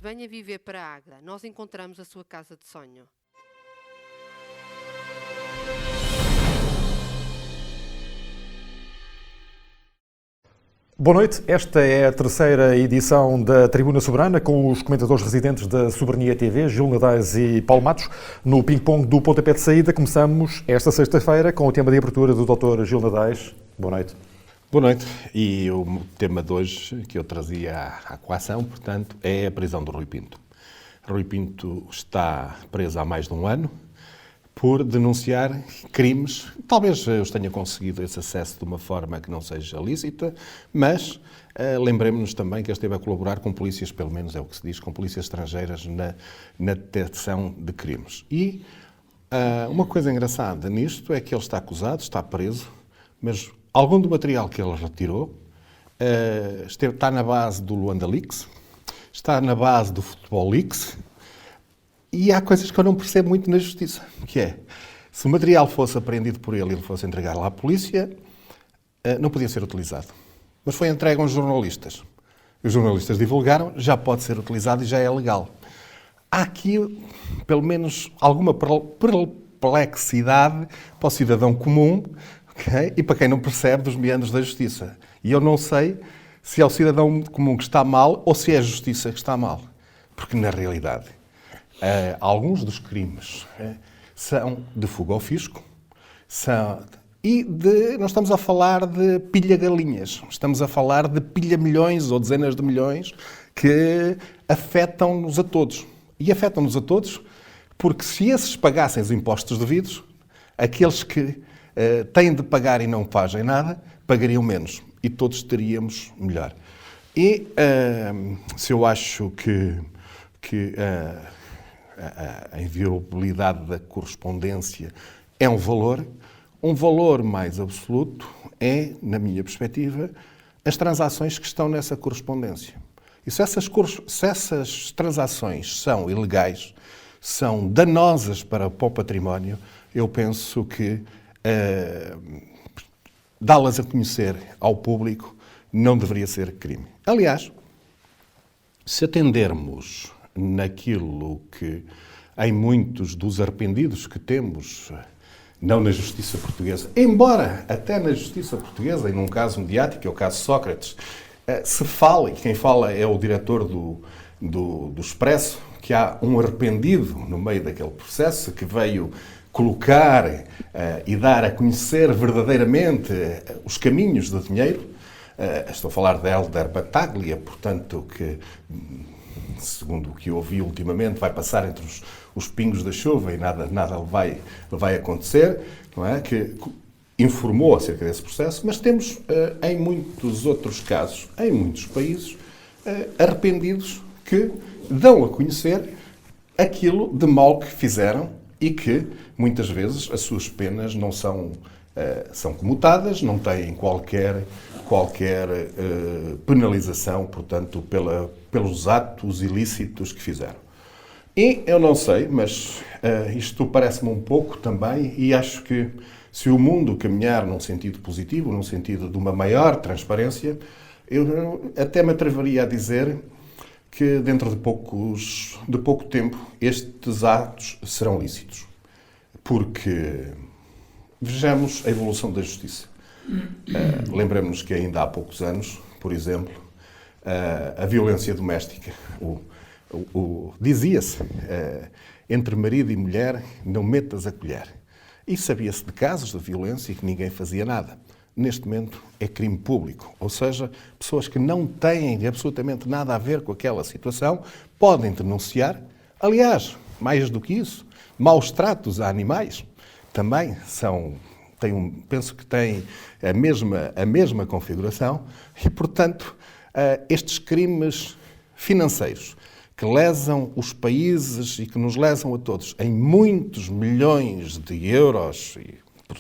venha viver para Agra. Nós encontramos a sua casa de sonho. Boa noite, esta é a terceira edição da Tribuna Soberana com os comentadores residentes da Soberania TV, Gil Nadais e Paulo Matos. No ping-pong do pontapé de saída começamos esta sexta-feira com o tema de abertura do Dr. Gil Nadais. Boa noite. Boa noite. E o tema de hoje que eu trazia à coação, portanto, é a prisão do Rui Pinto. Rui Pinto está preso há mais de um ano por denunciar crimes. Talvez eu tenha conseguido esse acesso de uma forma que não seja lícita, mas lembremos-nos também que ele esteve a colaborar com polícias, pelo menos é o que se diz, com polícias estrangeiras na detecção de crimes. E uma coisa engraçada nisto é que ele está acusado, está preso, mas algum do material que ele retirou está na base do Luanda Leaks, está na base do Futebol Leaks. E há coisas que eu não percebo muito na justiça, que é, se o material fosse apreendido por ele e ele fosse entregar lá à polícia, não podia ser utilizado. Mas foi entregue a uns jornalistas. Os jornalistas divulgaram, já pode ser utilizado e já é legal. Há aqui, pelo menos, alguma perplexidade para o cidadão comum, okay? E para quem não percebe dos meandros da justiça. E eu não sei se é o cidadão comum que está mal ou se é a justiça que está mal. Porque, na realidade, alguns dos crimes são de fuga ao fisco não estamos a falar de pilha-galinhas, estamos a falar de pilha-milhões ou dezenas de milhões que afetam-nos a todos. E afetam-nos a todos porque se esses pagassem os impostos devidos, aqueles que têm de pagar e não fazem nada, pagariam menos e todos teríamos melhor. E se eu acho que a inviolabilidade da correspondência é um valor mais absoluto é, na minha perspectiva, as transações que estão nessa correspondência. E se essas transações são ilegais, são danosas para o património, eu penso que dá-las a conhecer ao público não deveria ser crime. Aliás, se atendermos naquilo que, em muitos dos arrependidos que temos, não na justiça portuguesa, embora até na justiça portuguesa, e num caso mediático, que é o caso Sócrates, se fala, e quem fala é o diretor do Expresso, que há um arrependido no meio daquele processo que veio colocar e dar a conhecer verdadeiramente os caminhos do dinheiro. Estou a falar de Hélder Battaglia, portanto, que, segundo o que eu ouvi ultimamente, vai passar entre os pingos da chuva e nada vai acontecer, não é? Que informou acerca desse processo, mas temos em muitos outros casos, em muitos países, arrependidos que dão a conhecer aquilo de mal que fizeram e que, muitas vezes, as suas penas não são comutadas, não têm qualquer penalização, portanto, pelos atos ilícitos que fizeram. E eu não sei, mas isto parece-me um pouco também, e acho que se o mundo caminhar num sentido positivo, num sentido de uma maior transparência, eu até me atreveria a dizer que dentro de pouco tempo estes atos serão lícitos. Porque vejamos a evolução da justiça. Lembremos-nos que ainda há poucos anos, por exemplo, a violência doméstica, dizia-se, entre marido e mulher, não metas a colher. E sabia-se de casos de violência e que ninguém fazia nada. Neste momento é crime público, ou seja, pessoas que não têm absolutamente nada a ver com aquela situação podem denunciar. Aliás, mais do que isso, maus tratos a animais também penso que têm a mesma configuração e, portanto, estes crimes financeiros que lesam os países e que nos lesam a todos em muitos milhões de euros, e por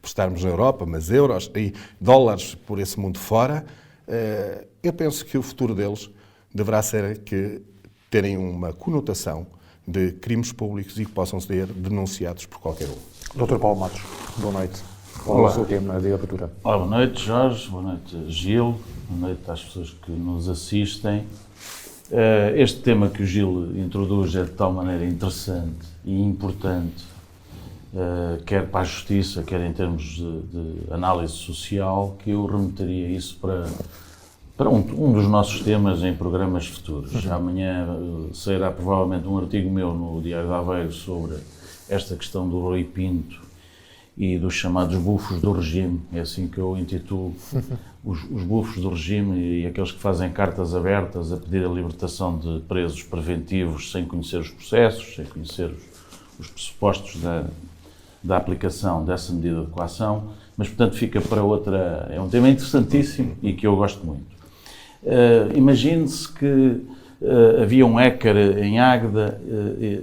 estarmos na Europa, mas euros e dólares por esse mundo fora, eu penso que o futuro deles deverá ser que terem uma conotação de crimes públicos e que possam ser denunciados por qualquer um. Dr. Paulo Matos, boa noite. Qual é o seu tema de abertura? Olá, boa noite, Jorge. Boa noite, Gil. Boa noite às pessoas que nos assistem. Este tema que o Gil introduz é de tal maneira interessante e importante, quer para a justiça, quer em termos de análise social, que eu remeteria isso para um dos nossos temas em programas futuros. Amanhã sairá provavelmente um artigo meu no Diário de Aveiro sobre esta questão do Rui Pinto e dos chamados bufos do regime, é assim que eu intitulo os bufos do regime e aqueles que fazem cartas abertas a pedir a libertação de presos preventivos sem conhecer os processos, sem conhecer os pressupostos da aplicação dessa medida de coação, mas portanto fica para outra, é um tema interessantíssimo e que eu gosto muito. Imagine-se que havia um hacker em Águeda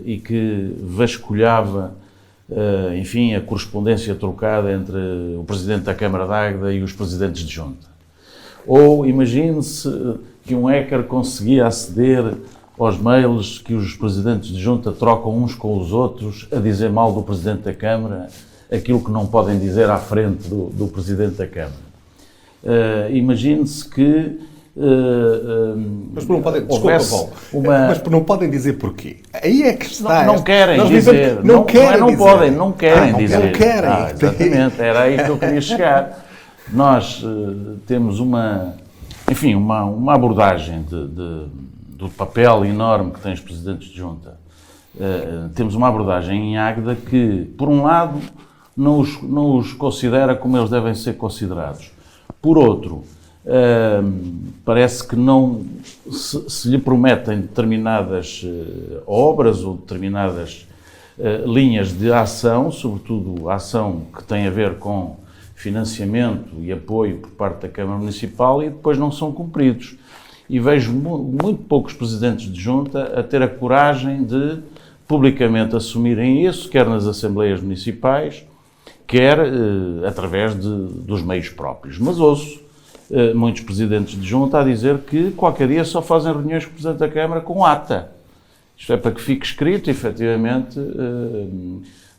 e que vasculhava enfim, a correspondência trocada entre o Presidente da Câmara de Águeda e os Presidentes de Junta. Ou imagine-se que um hacker conseguia aceder aos mails que os Presidentes de Junta trocam uns com os outros a dizer mal do Presidente da Câmara, aquilo que não podem dizer à frente do Presidente da Câmara. Imagine-se que mas não podem, desculpa, Paulo, mas não podem dizer porquê. Aí é que está. Não querem dizer. Não querem dizer. Exatamente, era aí que eu queria chegar. Nós temos uma abordagem do papel enorme que têm os Presidentes de Junta. Temos uma abordagem em Águeda que, por um lado, não os considera como eles devem ser considerados. Por outro, parece que não se lhe prometem determinadas obras ou determinadas linhas de ação, sobretudo a ação que tem a ver com financiamento e apoio por parte da Câmara Municipal, e depois não são cumpridos. E vejo muito poucos Presidentes de Junta a ter a coragem de publicamente assumirem isso, quer nas Assembleias Municipais, quer através dos meios próprios. Mas ouço muitos Presidentes de Junta a dizer que qualquer dia só fazem reuniões com o Presidente da Câmara com ata. Isto é para que fique escrito, efetivamente,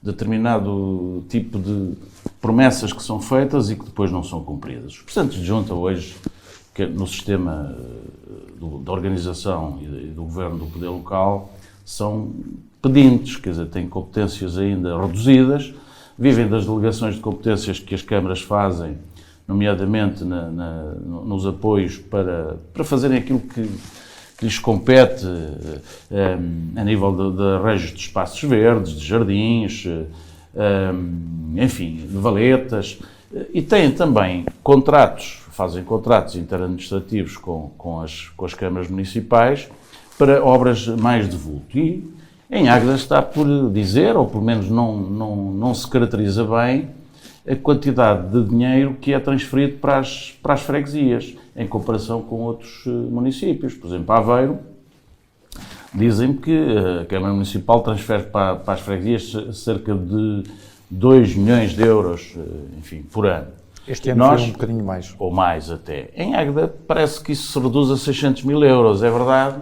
determinado tipo de promessas que são feitas e que depois não são cumpridas. Os Presidentes de Junta hoje, no sistema da organização e do governo do poder local, são pedintes, quer dizer, têm competências ainda reduzidas, vivem das delegações de competências que as câmaras fazem, nomeadamente nos apoios para fazerem aquilo que lhes compete a nível de arranjos de espaços verdes, de jardins, enfim, de valetas, e têm também fazem contratos interadministrativos com as câmaras municipais para obras mais de vulto. E em Águeda está por dizer, ou pelo menos não se caracteriza bem, a quantidade de dinheiro que é transferido para as freguesias, em comparação com outros municípios. Por exemplo, Aveiro, dizem-me que a Câmara Municipal transfere para as freguesias cerca de 2 milhões de euros, enfim, por ano. Este ano foi um bocadinho mais. Ou mais até. Em Águeda parece que isso se reduz a 600 mil euros. É verdade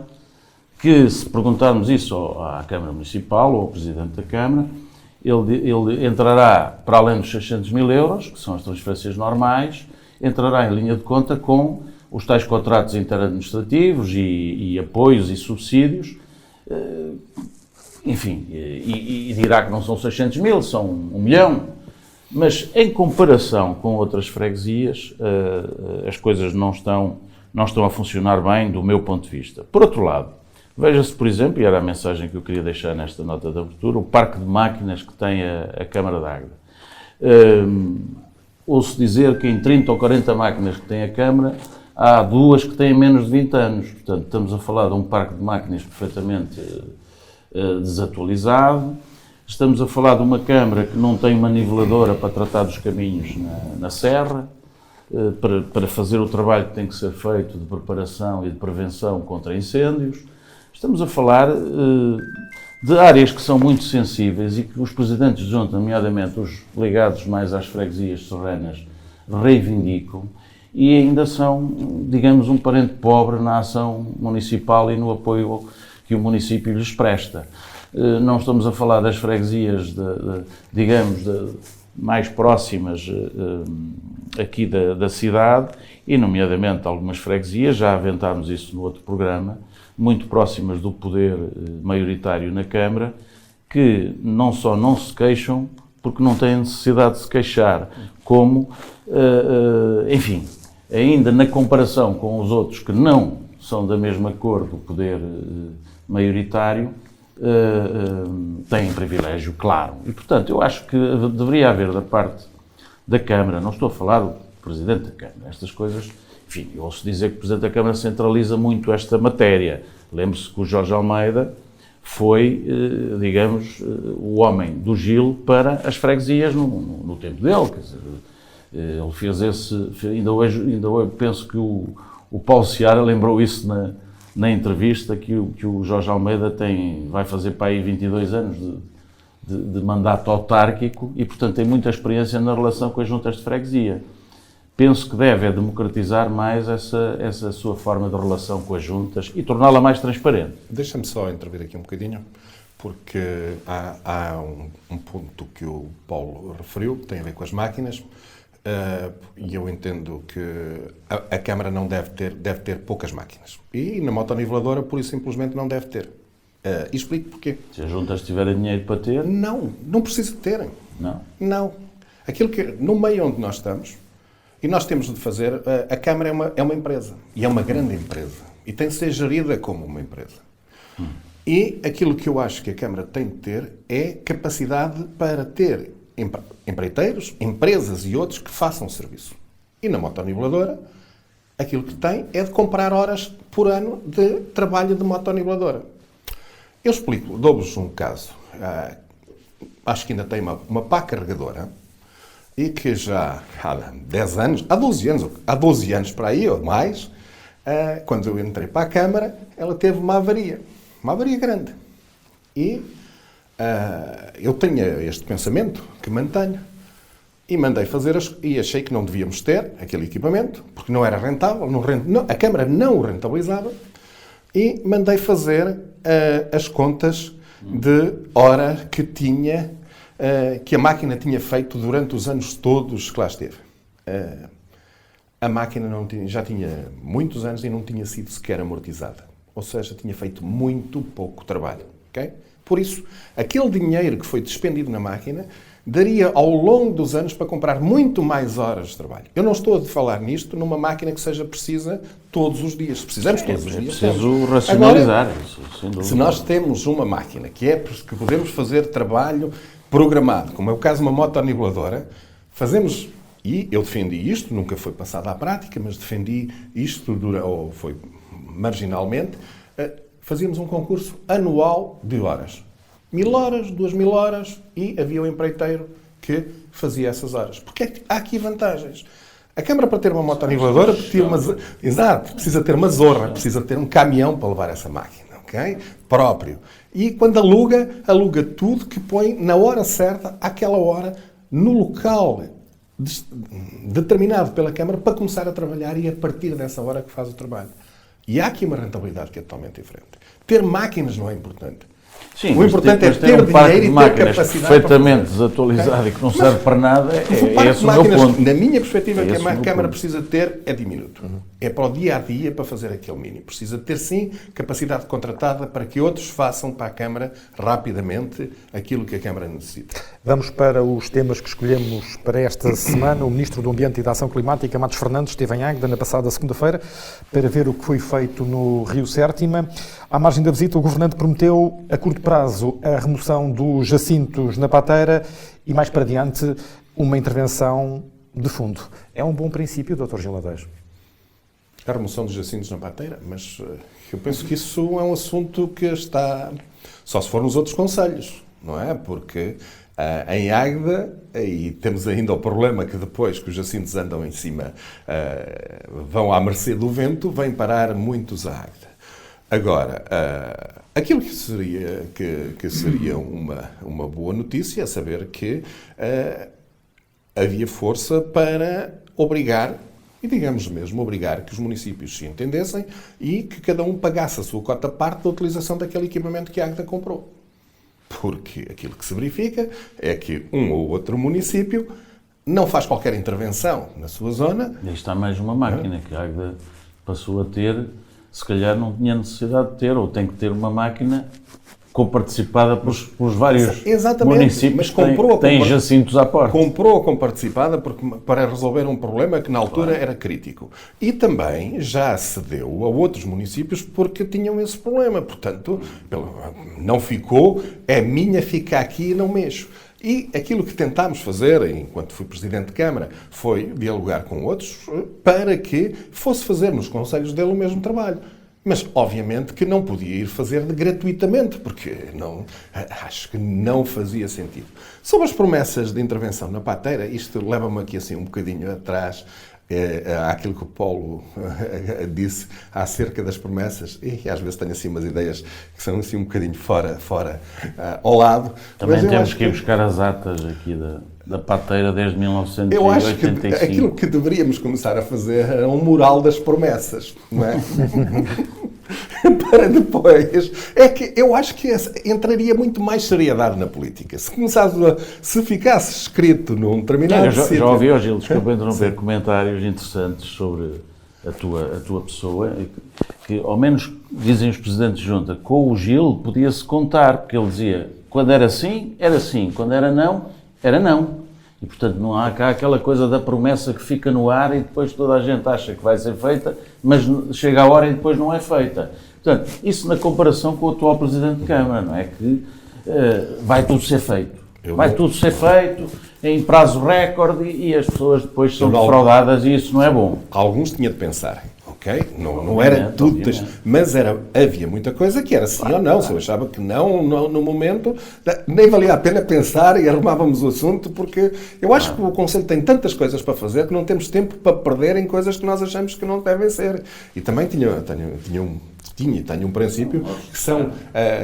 que, se perguntarmos isso à Câmara Municipal ou ao Presidente da Câmara, ele entrará, para além dos 600 mil euros, que são as transferências normais, entrará em linha de conta com os tais contratos interadministrativos e apoios e subsídios, enfim, e dirá que não são 600 mil, são 1 milhão. Mas, em comparação com outras freguesias, as coisas não estão a funcionar bem, do meu ponto de vista. Por outro lado, veja-se, por exemplo, e era a mensagem que eu queria deixar nesta nota de abertura, o parque de máquinas que tem a Câmara de Águeda. Ouço dizer que em 30 ou 40 máquinas que tem a Câmara, há 2 que têm menos de 20 anos. Portanto, estamos a falar de um parque de máquinas perfeitamente desatualizado. Estamos a falar de uma Câmara que não tem uma niveladora para tratar dos caminhos na serra, para fazer o trabalho que tem que ser feito de preparação e de prevenção contra incêndios. Estamos a falar de áreas que são muito sensíveis e que os Presidentes de Junta, nomeadamente os ligados mais às freguesias serranas, reivindicam e ainda são, digamos, um parente pobre na ação municipal e no apoio que o município lhes presta. Não estamos a falar das freguesias, digamos, mais próximas aqui da cidade e, nomeadamente, algumas freguesias, já aventámos isso no outro programa, muito próximas do poder maioritário na Câmara, que não só não se queixam, porque não têm necessidade de se queixar, como, enfim, ainda na comparação com os outros que não são da mesma cor do poder maioritário, têm privilégio, claro. E, portanto, eu acho que deveria haver da parte da Câmara, não estou a falar do Presidente da Câmara, estas coisas, enfim, eu ouço dizer que o Presidente da Câmara centraliza muito esta matéria. Lembre-se que o Jorge Almeida foi, digamos, o homem do Gil para as freguesias no tempo dele, quer dizer, ele fez ainda hoje penso que o Paulo Seara lembrou isso na entrevista, que o Jorge Almeida vai fazer para aí 22 anos de mandato autárquico e, portanto, tem muita experiência na relação com as juntas de freguesia. Penso que deve democratizar mais essa sua forma de relação com as juntas e torná-la mais transparente. Deixa-me só intervir aqui um bocadinho, porque há um ponto que o Paulo referiu, que tem a ver com as máquinas, e eu entendo que a Câmara não deve ter poucas máquinas. E na motoniveladora, por isso, simplesmente não deve ter. E explico porquê. Se as juntas tiverem dinheiro para ter... Não precisa de terem. Não. Aquilo que, no meio onde nós estamos, e nós temos de fazer, a Câmara é uma empresa, e é uma grande empresa, e tem de ser gerida como uma empresa. E aquilo que eu acho que a Câmara tem de ter é capacidade para ter empreiteiros, empresas e outros que façam serviço. E na motoniveladora, aquilo que tem é de comprar horas por ano de trabalho de motoniveladora. Eu explico, dou-vos um caso. Acho que ainda tem uma pá carregadora e que já há 10 anos, há 12 anos para aí ou mais, quando eu entrei para a Câmara, ela teve uma avaria grande. E eu tinha este pensamento que mantenho e mandei fazer e achei que não devíamos ter aquele equipamento porque não era rentável, a Câmara não o rentabilizava e mandei fazer as contas de hora que a máquina tinha feito durante os anos todos que lá esteve. A máquina já tinha muitos anos e não tinha sido sequer amortizada, ou seja, tinha feito muito pouco trabalho. Okay? Por isso, aquele dinheiro que foi despendido na máquina daria ao longo dos anos para comprar muito mais horas de trabalho. Eu não estou a falar nisto numa máquina que seja precisa todos os dias. Se precisamos todos os dias. É preciso racionalizar isso, sem dúvida. Se nós temos uma máquina que podemos fazer trabalho programado, como é o caso de uma motoniveladora, fazemos, e eu defendi isto, nunca foi passado à prática, mas defendi isto, ou foi marginalmente, fazíamos um concurso anual de horas. 1000 horas, 2000 horas, e havia um empreiteiro que fazia essas horas. Porque há aqui vantagens. A Câmara, para ter uma motoniveladora, precisa ter uma zorra, precisa ter um caminhão para levar essa máquina, ok? Próprio. E quando aluga tudo que põe na hora certa, àquela hora, no local determinado pela Câmara, para começar a trabalhar e a partir dessa hora que faz o trabalho. E há aqui uma rentabilidade que é totalmente diferente. Ter máquinas não é importante. Sim, o importante é ter um parque dinheiro de e ter capacidade perfeitamente desatualizado e que não serve para nada, é esse o meu ponto. Na minha perspectiva, que a Câmara precisa ter é diminuto. É para o dia-a-dia, para fazer aquele mínimo. Precisa ter, sim, capacidade contratada para que outros façam para a Câmara rapidamente aquilo que a Câmara necessita. Vamos para os temas que escolhemos para esta semana. O Ministro do Ambiente e da Ação Climática, Matos Fernandes, esteve em Águeda na passada segunda-feira para ver o que foi feito no Rio Sértima. À margem da visita, o Governante prometeu a curto prazo a remoção dos jacintos na pateira e, mais para diante, uma intervenção de fundo. É um bom princípio, Dr. Gil Nadejo? A remoção dos jacintos na pateira, mas eu penso que isso é um assunto que está... Só se for nos outros concelhos, não é? Porque em Águeda, e temos ainda o problema que depois que os jacintos andam em cima, vão à mercê do vento, vêm parar muitos a Águeda. Agora, aquilo que seria uma boa notícia é saber que havia força para obrigar, e digamos mesmo obrigar que os municípios se entendessem e que cada um pagasse a sua cota-parte da utilização daquele equipamento que a Águeda comprou. Porque aquilo que se verifica é que um ou outro município não faz qualquer intervenção na sua zona. E está mais uma máquina que a Águeda passou a ter se calhar não tinha necessidade de ter, ou tem que ter uma máquina comparticipada pelos vários municípios mas que têm jacintos à porta. Comprou a comparticipada para resolver um problema que na altura era crítico. E também já cedeu a outros municípios porque tinham esse problema. Portanto, não ficou, é minha, fica aqui e não mexo. E aquilo que tentámos fazer, enquanto fui Presidente de Câmara, foi dialogar com outros para que fosse fazer nos conselhos dele o mesmo trabalho. Mas, obviamente, que não podia ir fazer gratuitamente, porque acho que não fazia sentido. Sobre as promessas de intervenção na pateira, isto leva-me aqui assim um bocadinho atrás àquilo que o Paulo disse acerca das promessas, e às vezes tenho assim umas ideias que são assim um bocadinho fora ao lado. Também temos que ir buscar as atas aqui da pateira desde 1985. Eu acho que aquilo que deveríamos começar a fazer é um mural das promessas, não é? Para depois. É que eu acho que entraria muito mais seriedade na política. Se ficasse escrito num determinado sítio... Já ouvi, Gil, desculpa interromper, comentários interessantes sobre a tua pessoa, que ao menos dizem os presidentes de junta, com o Gil podia-se contar, porque ele dizia, quando era sim, quando era não, era não. E, portanto, não há cá aquela coisa da promessa que fica no ar e depois toda a gente acha que vai ser feita, mas chega a hora e depois não é feita. Portanto, isso na comparação com o atual Presidente de Câmara, não é? Que vai tudo ser feito. Tudo ser feito em prazo recorde e as pessoas depois são defraudadas e isso não é bom. Alguns tinham de pensar. Okay? Não era tudo, mas havia muita coisa que era sim ou não. Se eu achava que não, no momento, nem valia a pena pensar e arrumávamos o assunto, porque eu acho que o Conselho tem tantas coisas para fazer que não temos tempo para perder em coisas que nós achamos que não devem ser. E também tenho um princípio que são,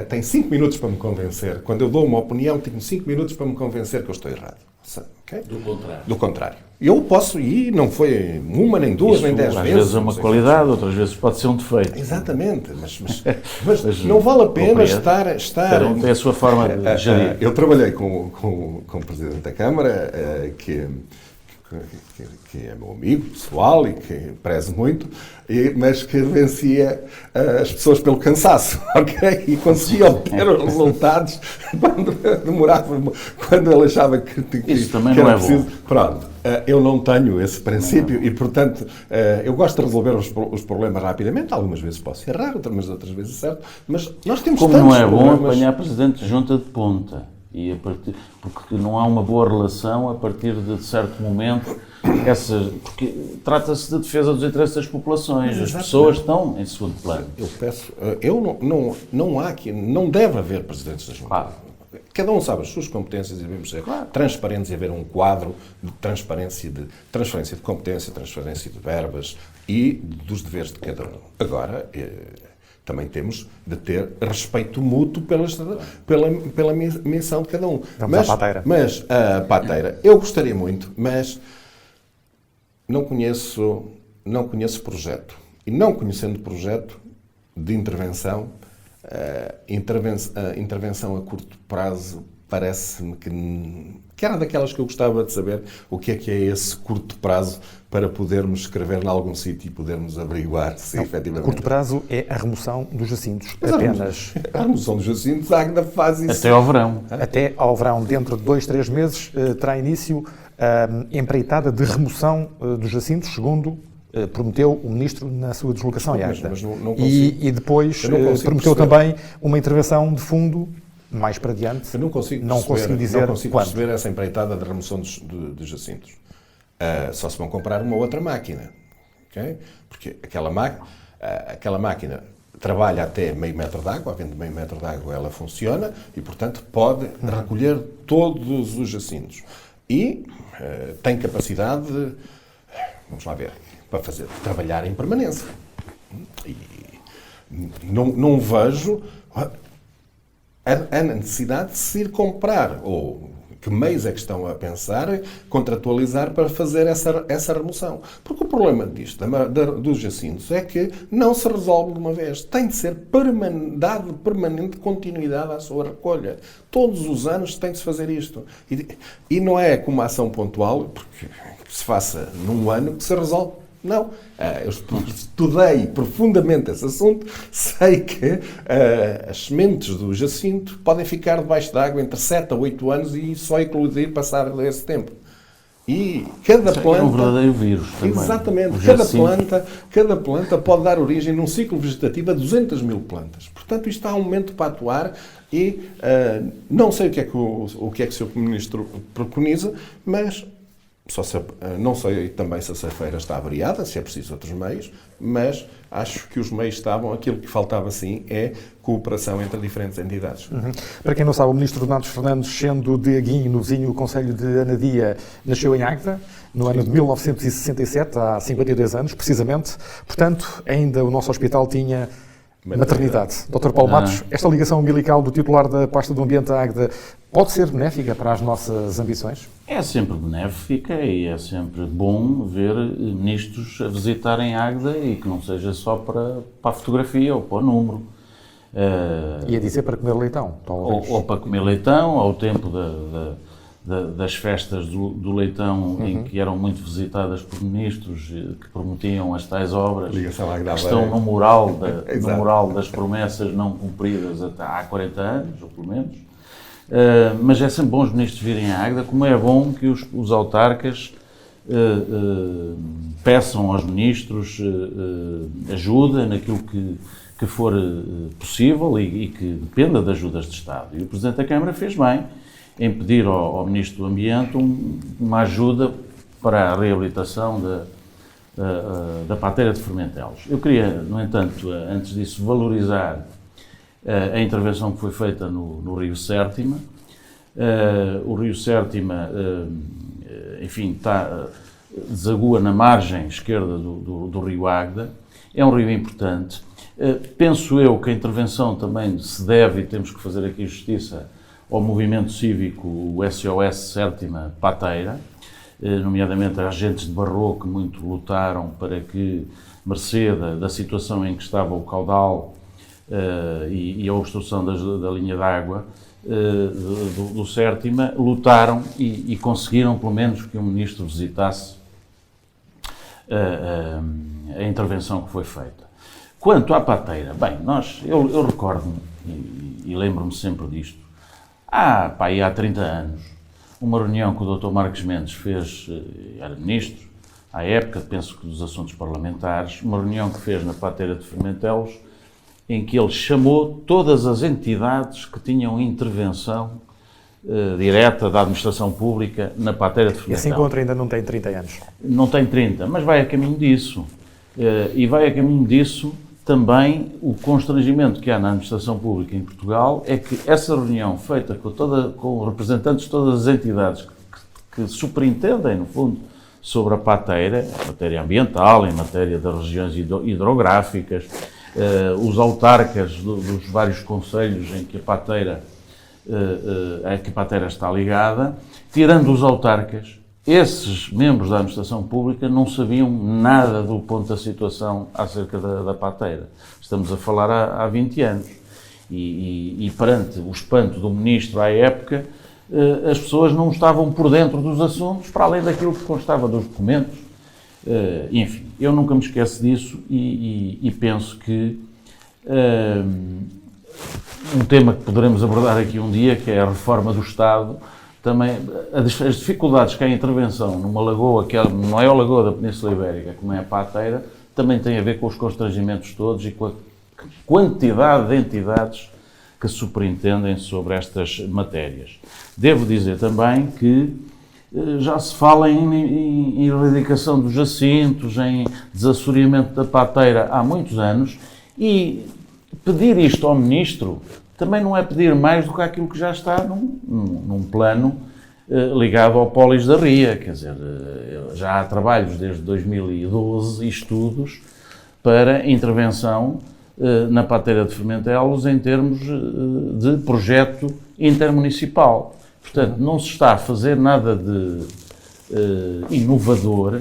tem 5 minutos para me convencer. Quando eu dou uma opinião, tenho 5 minutos para me convencer que eu estou errado. Okay? Do contrário. Eu posso ir, não foi uma, nem duas, nem 10 vezes. Às vezes é uma qualidade, outras vezes pode ser um defeito. Exatamente, mas não vale a pena estar... Cada um tem a sua forma de gerir. Eu trabalhei com o Presidente da Câmara, que é meu amigo pessoal e que prezo muito, mas que vencia as pessoas pelo cansaço, ok? E conseguia obter os resultados quando demorava, quando ele achava que isso também que não era é preciso. Bom. Pronto, eu não tenho esse princípio e, portanto, eu gosto de resolver os problemas rapidamente. Algumas vezes posso errar, outras vezes certo, mas nós temos como tantos não é bom problemas. Apanhar Presidente de Junta de ponta. Porque não há uma boa relação a partir de certo momento, porque trata-se de defesa dos interesses das populações, as pessoas estão em segundo plano. Não há aqui, não deve haver presidentes da Junta. Cada um sabe as suas competências e devemos ser transparentes e haver um quadro de transferência de competência, transferência de verbas e dos deveres de cada um. Agora, também temos de ter respeito mútuo pela missão de cada um. Vamos à pateira. Mas a pateira, eu gostaria muito, mas não conheço projeto. E não conhecendo projeto de intervenção, a intervenção a curto prazo parece-me que era daquelas que eu gostava de saber o que é esse curto prazo para podermos escrever em algum sítio e podermos averiguar se efetivamente... Curto prazo é a remoção dos jacintos. Mas apenas. A remoção dos jacintos, a Agda faz isso... Até ao verão. Até ao verão, dentro de 2, 3 meses, terá início a empreitada de remoção dos jacintos, segundo prometeu o Ministro na sua deslocação em Agda. E depois prometeu também uma intervenção de fundo mais para diante. Eu não consigo perceber essa empreitada de remoção dos jacintos. Só se vão comprar uma outra máquina. Okay? Porque aquela máquina trabalha até meio metro de água, havendo meio metro de água ela funciona e, portanto, pode recolher todos os jacintos. E tem capacidade, vamos lá ver, para trabalhar em permanência. E não vejo a necessidade de se ir comprar, ou que meios é que estão a pensar, contratualizar para fazer essa remoção. Porque o problema disto, dos jacintos, é que não se resolve de uma vez. Tem de ser dado permanente continuidade à sua recolha. Todos os anos tem de se fazer isto. E não é como uma ação pontual, porque se faça num ano que se resolve. Não. Eu estudei profundamente esse assunto, sei que as sementes do jacinto podem ficar debaixo d'água entre 7 a 8 anos e só eclodir passar esse tempo. E cada planta... É um verdadeiro vírus também. Exatamente. Cada planta pode dar origem num ciclo vegetativo a 200 mil plantas. Portanto, isto há um momento para atuar e não sei o que é que o Sr. Ministro preconiza, mas não sei também se a ceifeira está avariada, se é preciso outros meios, mas acho que os meios estavam. Aquilo que faltava, sim, é cooperação entre diferentes entidades. Para quem não sabe, o Ministro Donatos Fernandes, sendo de Aguinho, no vizinho Concelho de Anadia, nasceu em Águeda, no ano de 1967, há 52 anos, precisamente. Portanto, ainda o nosso hospital tinha maternidade. Dr. Paulo Matos, esta ligação umbilical do titular da pasta do Ambiente à Águeda pode ser benéfica para as nossas ambições? É sempre benéfica e é sempre bom ver ministros a visitarem Águeda e que não seja só para a fotografia ou para o número. Ia dizer para comer leitão, talvez. Ou para comer leitão, ao tempo das festas do leitão, em que eram muito visitadas por ministros que prometiam as tais obras que estão no mural das promessas não cumpridas há 40 anos, ou pelo menos. Mas é sempre bom os ministros virem à Águeda, como é bom que os autarcas peçam aos ministros ajuda naquilo que for possível e que dependa de ajudas de Estado. E o Presidente da Câmara fez bem em pedir ao Ministro do Ambiente uma ajuda para a reabilitação da pateira de Fermentelos. Eu queria, no entanto, antes disso, valorizar a intervenção que foi feita no Rio Sértima. O Rio Sértima, enfim, desagua na margem esquerda do Rio Águeda. É um rio importante. Penso eu que a intervenção também se deve, e temos que fazer aqui justiça, ao movimento cívico, o SOS Sértima Pateira, nomeadamente agentes de Barroco que muito lutaram para que, mercê da situação em que estava o caudal e a obstrução da linha d'água do Sértima, lutaram e conseguiram, pelo menos, que o Ministro visitasse a intervenção que foi feita. Quanto à pateira, bem, eu recordo-me e lembro-me sempre disto. Há 30 anos, uma reunião que o Dr. Marcos Mendes fez, era Ministro, à época, penso que dos assuntos parlamentares, uma reunião que fez na pateira de Fermentelos, em que ele chamou todas as entidades que tinham intervenção direta da administração pública na pateira de Fermentelos. Esse encontro ainda não tem 30 anos. Não tem 30, mas vai a caminho disso. E vai a caminho disso também o constrangimento que há na administração pública em Portugal é que essa reunião feita com representantes de todas as entidades que superintendem, no fundo, sobre a pateira, em matéria ambiental, em matéria das regiões hidrográficas, os autarcas dos vários concelhos em que a pateira está ligada, tirando os autarcas, esses membros da administração pública não sabiam nada do ponto da situação acerca da pateira. Estamos a falar há 20 anos. E perante o espanto do ministro à época, as pessoas não estavam por dentro dos assuntos, para além daquilo que constava dos documentos. Enfim, eu nunca me esqueço disso e penso que um tema que poderemos abordar aqui um dia, que é a reforma do Estado, também as dificuldades que há em intervenção numa lagoa, que não é a lagoa da Península Ibérica, como é a pateira, também tem a ver com os constrangimentos todos e com a quantidade de entidades que superintendem sobre estas matérias. Devo dizer também que já se fala em erradicação dos jacintos, em desassoreamento da pateira há muitos anos, e pedir isto ao Ministro também não é pedir mais do que aquilo que já está num plano ligado ao Pólis da Ria. Quer dizer, já há trabalhos desde 2012 e estudos para intervenção na pateira de Fermentelos em termos de projeto intermunicipal. Portanto, não se está a fazer nada de inovador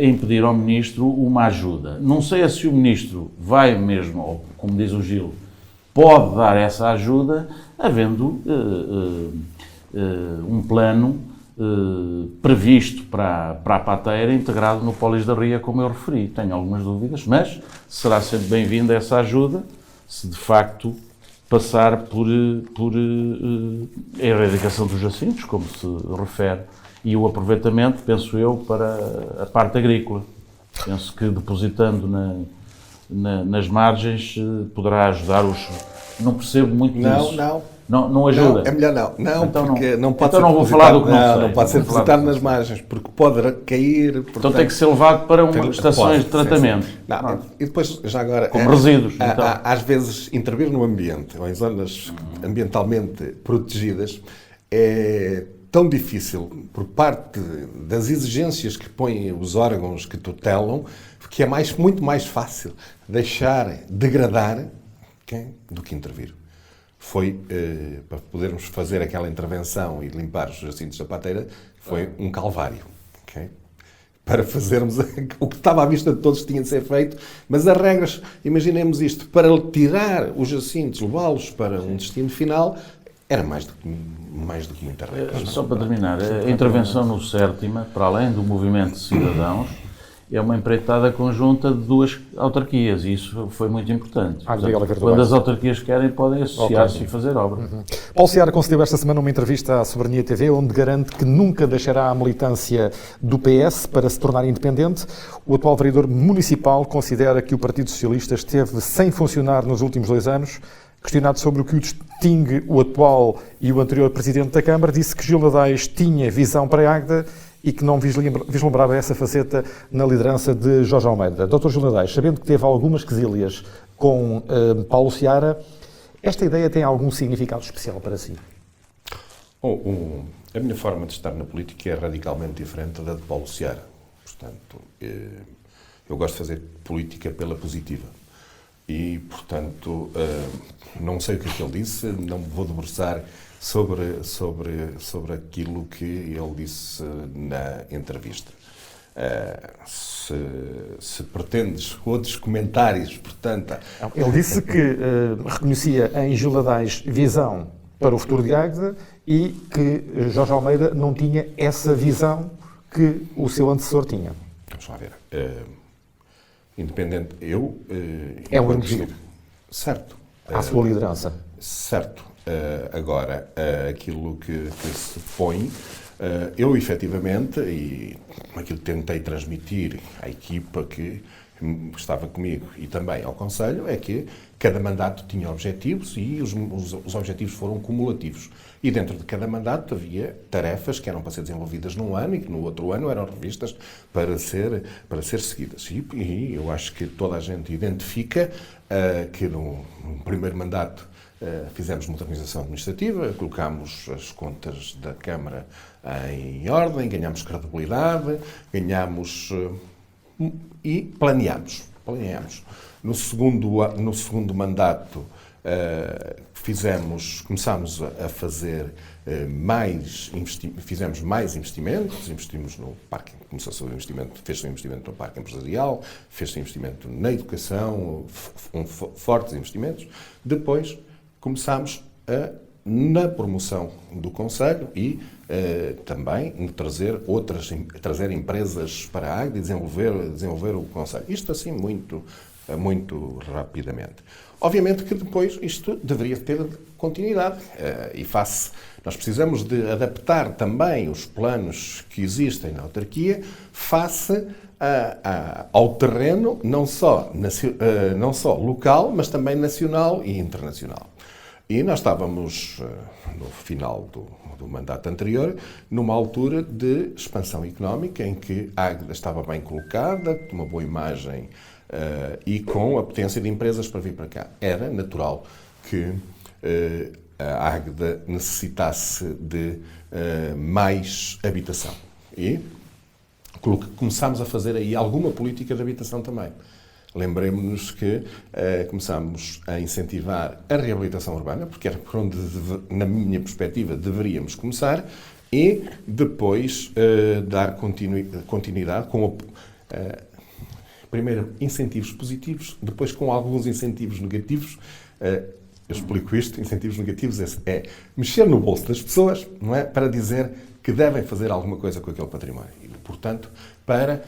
em pedir ao Ministro uma ajuda. Não sei se o Ministro vai mesmo, ou como diz o Gil, pode dar essa ajuda, havendo um plano previsto para a Pateira, integrado no Polis da Ria, como eu referi. Tenho algumas dúvidas, mas será sempre bem-vinda essa ajuda, se de facto passar por a erradicação dos jacintos, como se refere, e o aproveitamento, penso eu, para a parte agrícola. Penso que depositando nas margens poderá ajudar os... Não percebo muito disso. Não ajuda? Não, é melhor não. Não, então porque não pode então ser não vou falar do que não sei. Não pode ser depositado nas margens, porque pode cair... Portanto, então tem que ser levado para estações de tratamento. Sim. Não, e depois, já agora... Como resíduos. Às vezes, intervir no ambiente, ou em zonas ambientalmente protegidas, é tão difícil, por parte das exigências que põem os órgãos que tutelam, que é muito mais fácil deixar degradar do que intervir. Foi, para podermos fazer aquela intervenção e limpar os jacintos da Pateira, foi um calvário. Okay? Para fazermos o que estava à vista de todos que tinha de ser feito, mas as regras, imaginemos isto, para tirar os jacintos, levá-los para um destino final, era mais do que muita regra. Só para terminar, a intervenção no Sértima, para além do movimento de cidadãos, é uma empreitada conjunta de duas autarquias, e isso foi muito importante. Portanto, quando as autarquias querem, podem associar-se e fazer obra. Paulo Seara concedeu esta semana uma entrevista à Soberania TV, onde garante que nunca deixará a militância do PS para se tornar independente. O atual vereador municipal considera que o Partido Socialista esteve sem funcionar nos últimos 2 anos. Questionado sobre o que o distingue o atual e o anterior Presidente da Câmara, disse que Gil Nadaes tinha visão para a Águeda e que não vislumbrava essa faceta na liderança de Jorge Almeida. Dr. Gil Nadaes, sabendo que teve algumas quesílias com Paulo Seara, esta ideia tem algum significado especial para si? A minha forma de estar na política é radicalmente diferente da de Paulo Seara. Portanto, eu gosto de fazer política pela positiva. E, portanto, não sei o que é que ele disse, não me vou debruçar sobre aquilo que ele disse na entrevista. Se pretendes outros comentários, portanto... Ele disse que reconhecia em Gil Nadaes visão para o futuro de Águeda e que Jorge Almeida não tinha essa visão que o seu antecessor tinha. Vamos lá ver. Independente, é um elogio. Certo. À sua liderança. Certo. Agora, aquilo que se põe, eu efetivamente, e aquilo que tentei transmitir à equipa que estava comigo e também ao Conselho, é que cada mandato tinha objetivos e os objetivos foram cumulativos. E dentro de cada mandato havia tarefas que eram para ser desenvolvidas num ano e que no outro ano eram revistas para ser seguidas. E eu acho que toda a gente identifica que no primeiro mandato fizemos modernização administrativa, colocámos as contas da Câmara em ordem, ganhámos credibilidade, e planeámos. No segundo mandato começámos a fazer fizemos mais investimentos, investimos no parque, começou-se o investimento, fez-se um investimento no parque empresarial, fez-se um investimento na educação, fortes investimentos. Depois começámos na promoção do Conselho e também trazer empresas para a Águeda e desenvolver o Conselho. Isto assim muito rapidamente. Obviamente que depois isto deveria ter continuidade nós precisamos de adaptar também os planos que existem na autarquia face ao terreno, não só local, mas também nacional e internacional. E nós estávamos, no final do mandato anterior, numa altura de expansão económica, em que a Águeda estava bem colocada, com uma boa imagem e com a potência de empresas para vir para cá. Era natural que a Águeda necessitasse de mais habitação. E começámos a fazer aí alguma política de habitação também. Lembremos-nos que começámos a incentivar a reabilitação urbana, porque era por onde, na minha perspectiva, deveríamos começar, e depois dar continuidade com primeiro incentivos positivos, depois com alguns incentivos negativos. Eu explico isto: incentivos negativos é mexer no bolso das pessoas, não é? Para dizer que devem fazer alguma coisa com aquele património. E, portanto, para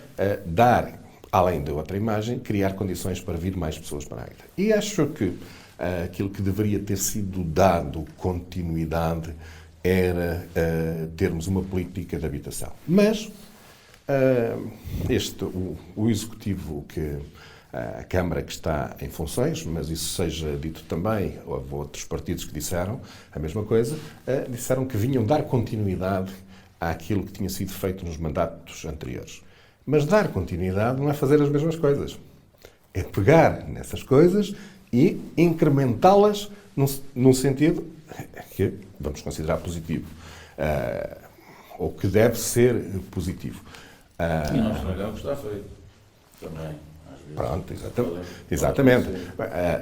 dar, além da outra imagem, criar condições para vir mais pessoas para a Águeda. E acho que aquilo que deveria ter sido dado continuidade era termos uma política de habitação. Mas o Executivo, a Câmara que está em funções, mas isso seja dito também, houve outros partidos que disseram a mesma coisa, disseram que vinham dar continuidade àquilo que tinha sido feito nos mandatos anteriores. Mas dar continuidade não é fazer as mesmas coisas. É pegar nessas coisas e incrementá-las num sentido que vamos considerar positivo. Ou que deve ser positivo. E não estragar o que está feito. Também. Pronto, exatamente.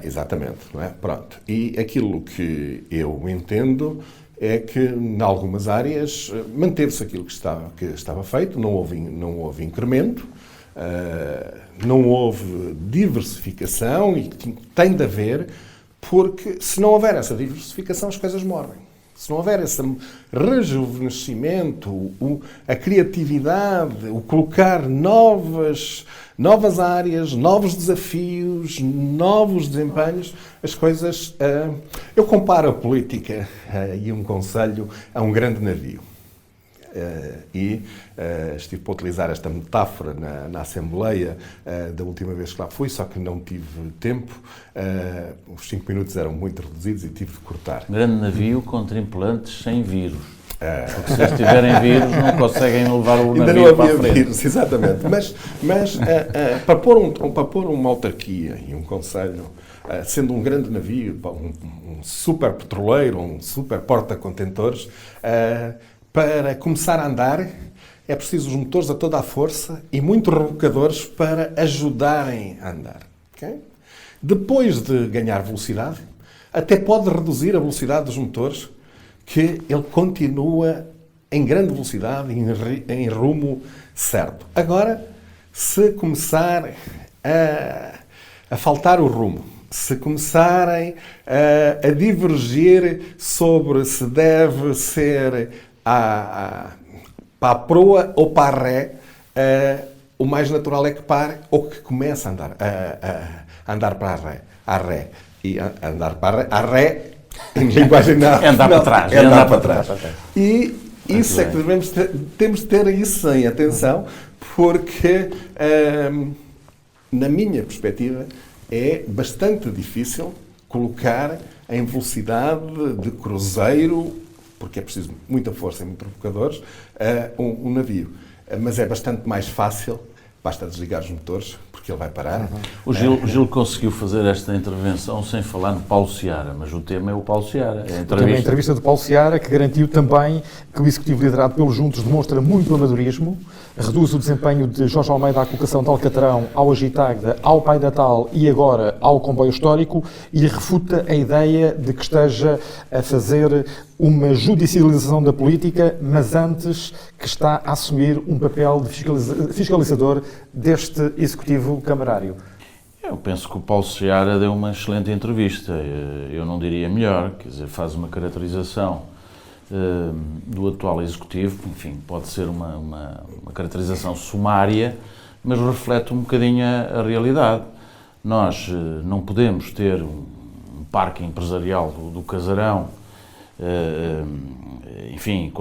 Exatamente, não é? Pronto. E aquilo que eu entendo é que, em algumas áreas, manteve-se aquilo que estava feito, não houve incremento, não houve diversificação, e tem de haver, porque se não houver essa diversificação, as coisas morrem. Se não houver esse rejuvenescimento, a criatividade, o colocar novas áreas, novos desafios, novos desempenhos, as coisas... Eu comparo a política e um conselho a um grande navio. Estive para utilizar esta metáfora na Assembleia da última vez que lá fui, só que não tive tempo. Os 5 minutos eram muito reduzidos e tive de cortar. Grande navio com tripulantes sem vírus. Porque se eles tiverem vírus, não conseguem levar o ainda navio para a frente. Vírus, exatamente. Mas para pôr uma autarquia e um conselho, sendo um grande navio, um super petroleiro, um super porta-contentores, para começar a andar, é preciso os motores a toda a força e muitos rebocadores para ajudarem a andar. Okay? Depois de ganhar velocidade, até pode reduzir a velocidade dos motores, que ele continua em grande velocidade, em rumo certo. Agora, se começar a faltar o rumo, se começarem a divergir sobre se deve ser para a proa ou para a ré, o mais natural é que pare ou que comece a andar para a ré. E andar para a ré, em linguagem andar para trás. E isso é que temos de ter isso em atenção, porque, na minha perspectiva, é bastante difícil colocar em velocidade de cruzeiro, porque é preciso muita força e muitos rebocadores, um navio. Mas é bastante mais fácil, basta desligar os motores, porque ele vai parar. O Gil conseguiu fazer esta intervenção sem falar no Paulo Seara, mas o tema é o Paulo Seara. É a entrevista de Paulo Seara, que garantiu também que o Executivo liderado pelos Juntos demonstra muito amadorismo, reduz o desempenho de Jorge Almeida à colocação de Alcatrão, ao Agitagda, ao Pai Natal e agora ao comboio histórico, e refuta a ideia de que esteja a fazer uma judicialização da política, mas antes que está a assumir um papel de fiscalizador deste Executivo camarário. Eu penso que o Paulo Seara deu uma excelente entrevista. Eu não diria melhor, quer dizer, faz uma caracterização do atual Executivo, enfim, pode ser uma caracterização sumária, mas reflete um bocadinho a realidade. Nós não podemos ter um parque empresarial do Casarão, enfim,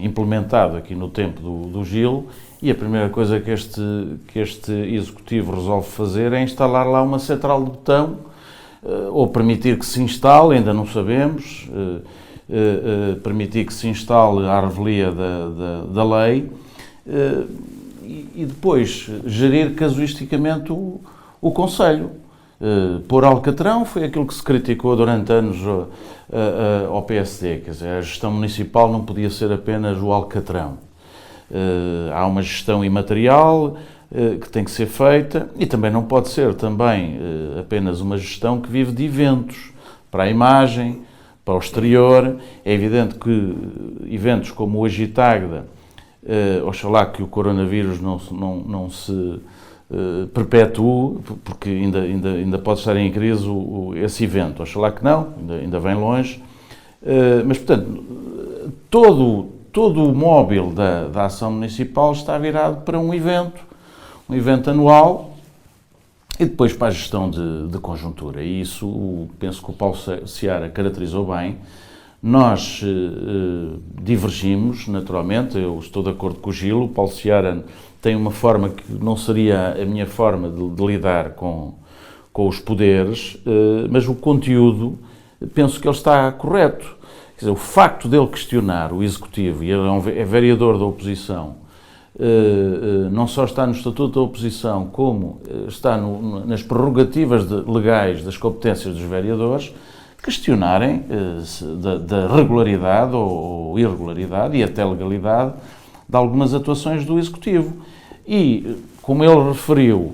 implementado aqui no tempo do Gil, e a primeira coisa que este Executivo resolve fazer é instalar lá uma central de betão, ou permitir que se instale, ainda não sabemos, permitir que se instale à revelia da lei, e depois gerir casuisticamente o Conselho. Pôr Alcatrão foi aquilo que se criticou durante anos ao PSD, quer dizer, a gestão municipal não podia ser apenas o Alcatrão. Há uma gestão imaterial que tem que ser feita, e também não pode ser apenas uma gestão que vive de eventos, para a imagem, para o exterior. É evidente que eventos como o Agitagda, oxalá que o coronavírus não se perpetue, porque ainda pode estar em crise esse evento. Oxalá que não, ainda vem longe. Mas, portanto, todo o móvel da ação municipal está virado para um evento anual e depois para a gestão de conjuntura. E isso, penso que o Paulo Seara caracterizou bem. Nós divergimos, naturalmente, eu estou de acordo com o Gil, o Paulo Seara tem uma forma que não seria a minha forma de lidar com os poderes, mas o conteúdo, penso que ele está correto. Quer dizer, o facto dele questionar o Executivo, e ele é vereador da oposição, não só está no Estatuto da Oposição, como está nas prerrogativas legais das competências dos vereadores, questionarem da regularidade ou irregularidade e até legalidade de algumas atuações do Executivo. E, como ele referiu,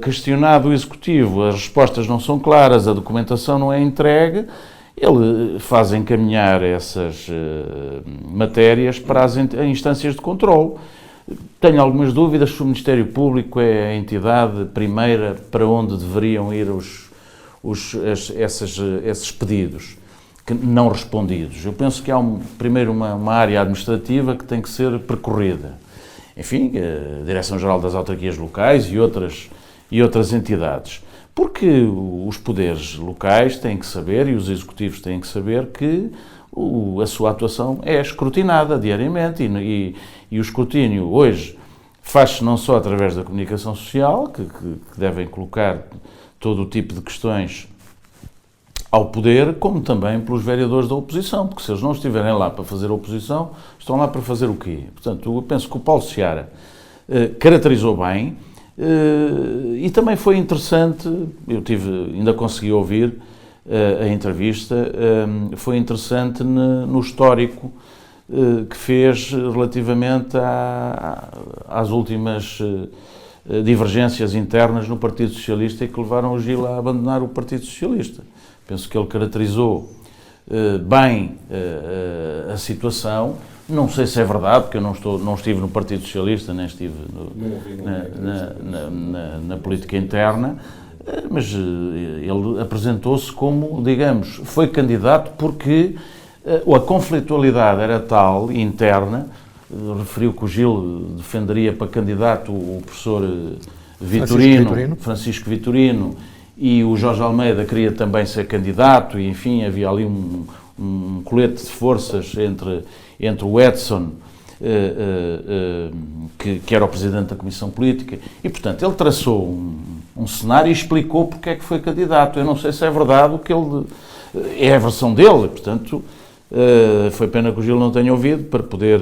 questionado o Executivo, as respostas não são claras, a documentação não é entregue, ele faz encaminhar essas matérias para as instâncias de controle. Tenho algumas dúvidas se o Ministério Público é a entidade primeira para onde deveriam ir esses pedidos que não respondidos. Eu penso que há primeiro uma área administrativa que tem que ser percorrida. Enfim, a Direção-Geral das Autarquias Locais e outras entidades. Porque os poderes locais têm que saber, e os executivos têm que saber, que a sua atuação é escrutinada diariamente e o escrutínio hoje faz-se não só através da comunicação social, que devem colocar todo o tipo de questões ao poder, como também pelos vereadores da oposição, porque se eles não estiverem lá para fazer oposição, estão lá para fazer o quê? Portanto, eu penso que o Paulo Seara caracterizou bem e também foi interessante, ainda consegui ouvir a entrevista, foi interessante no histórico que fez relativamente às últias divergências internas no Partido Socialista e que levaram o Gil a abandonar o Partido Socialista. Penso que ele caracterizou bem a situação. Não sei se é verdade, porque eu não estive no Partido Socialista, nem estive na política interna, mas ele apresentou-se como, digamos, foi candidato porque a conflitualidade era tal, interna, referiu que o Gil defenderia para candidato o professor Francisco Vitorino, e o Jorge Almeida queria também ser candidato, e enfim, havia ali um colete de forças entre o Edson, que era o presidente da Comissão Política, e portanto ele traçou um cenário e explicou porque é que foi candidato. Eu não sei se é verdade, o que ele é a versão dele, portanto foi pena que o Gil não tenha ouvido para poder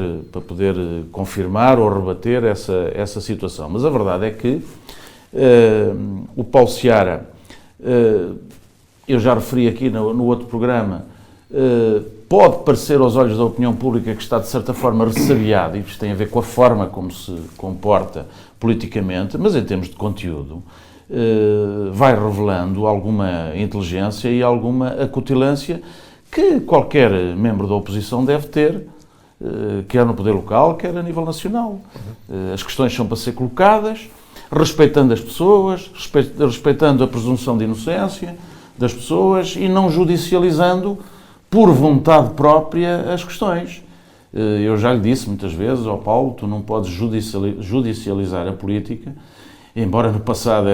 confirmar ou rebater essa situação. Mas a verdade é que o Paulo Seara, eu já referi aqui no outro programa, pode parecer aos olhos da opinião pública que está de certa forma ressabiado, e isto tem a ver com a forma como se comporta politicamente, mas em termos de conteúdo vai revelando alguma inteligência e alguma acutilância que qualquer membro da oposição deve ter, quer no poder local, quer a nível nacional. As questões são para ser colocadas, respeitando as pessoas, respeitando a presunção de inocência das pessoas e não judicializando por vontade própria as questões. Eu já lhe disse muitas vezes ao Paulo, tu não podes judicializar a política, embora no passado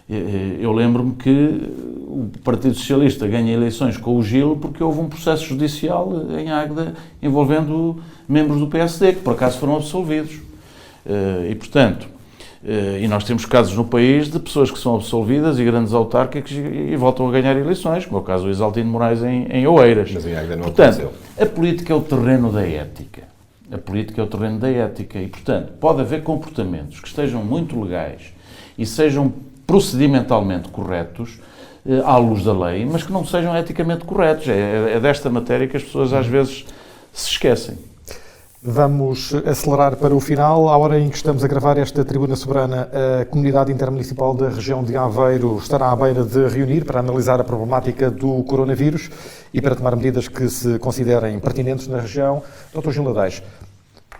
eu lembro-me que o Partido Socialista ganha eleições com o Gil porque houve um processo judicial em Águeda envolvendo membros do PSD, que por acaso foram absolvidos. E, portanto, e nós temos casos no país de pessoas que são absolvidas e grandes autárquicos e voltam a ganhar eleições, como é o caso do Isaltino Moraes em Oeiras. Mas em Águeda não portanto, aconteceu. A política é o terreno da ética. A política é o terreno da ética e, portanto, pode haver comportamentos que estejam muito legais e sejam procedimentalmente corretos à luz da lei, mas que não sejam eticamente corretos. É desta matéria que as pessoas às vezes se esquecem. Vamos acelerar para o final. À hora em que estamos a gravar esta Tribuna Soberana, a Comunidade Intermunicipal da região de Aveiro estará à beira de reunir para analisar a problemática do coronavírus e para tomar medidas que se considerem pertinentes na região. Dr. Gil Nadais,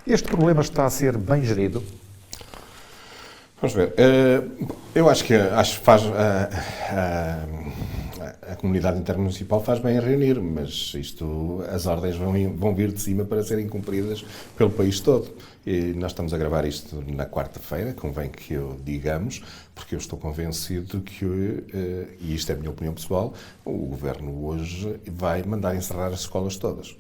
este problema está a ser bem gerido? Vamos ver. Eu acho que faz a comunidade intermunicipal faz bem a reunir, mas as ordens vão vir de cima para serem cumpridas pelo país todo. E nós estamos a gravar isto na quarta-feira, convém que o digamos, porque eu estou convencido que, e isto é a minha opinião pessoal, o Governo hoje vai mandar encerrar as escolas todas.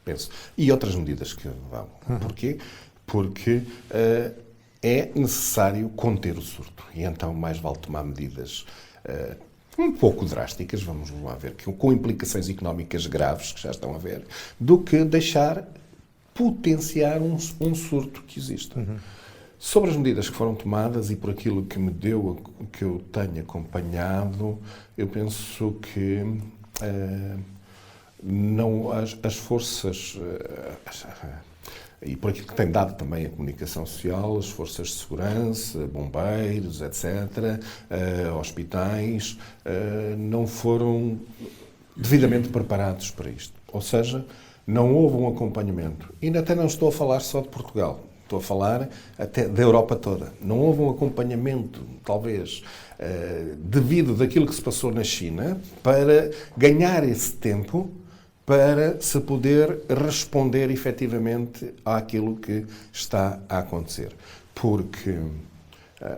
Penso. E outras medidas que vão. Porquê? Porque é necessário conter o surto. E então mais vale tomar medidas um pouco drásticas, vamos lá ver, com implicações económicas graves, que já estão a ver, do que deixar potenciar um surto que existe. Sobre as medidas que foram tomadas e por aquilo que me deu, que eu tenho acompanhado, eu penso que não as forças, e por aquilo que tem dado também a comunicação social, as forças de segurança, bombeiros, etc., hospitais, não foram devidamente preparados para isto. Ou seja, não houve um acompanhamento. E até não estou a falar só de Portugal, estou a falar até da Europa toda. Não houve um acompanhamento, talvez, devido daquilo que se passou na China, para ganhar esse tempo para se poder responder efetivamente àquilo que está a acontecer. Porque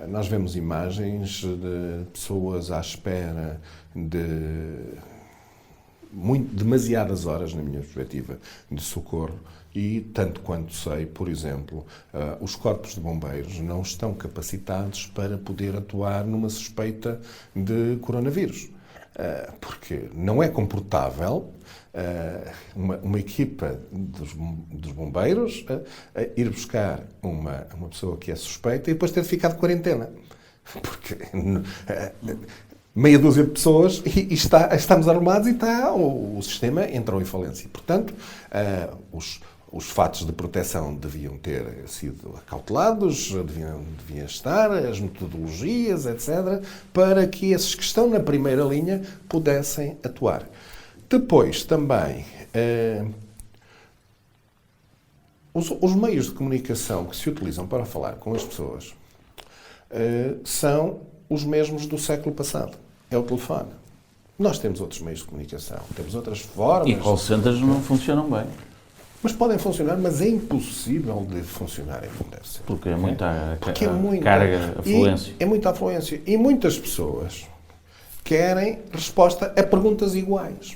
nós vemos imagens de pessoas à espera de demasiadas horas, na minha perspectiva, de socorro e, tanto quanto sei, por exemplo, os corpos de bombeiros não estão capacitados para poder atuar numa suspeita de coronavírus. Porque não é comportável uma equipa dos bombeiros ir buscar uma pessoa que é suspeita e depois ter ficado de quarentena. Porque meia dúzia de pessoas e estamos arrumados e o sistema entrou em falência. Portanto, os fatos de proteção deviam ter sido acautelados, deviam estar, as metodologias, etc., para que esses que estão na primeira linha pudessem atuar. Depois, também, os meios de comunicação que se utilizam para falar com as pessoas são os mesmos do século passado. É o telefone. Nós temos outros meios de comunicação, temos outras formas. E call centers não funcionam bem. Mas podem funcionar, mas é impossível de funcionarem como deve ser. Porque é muita carga, afluência. É muita afluência. E muitas pessoas querem resposta a perguntas iguais.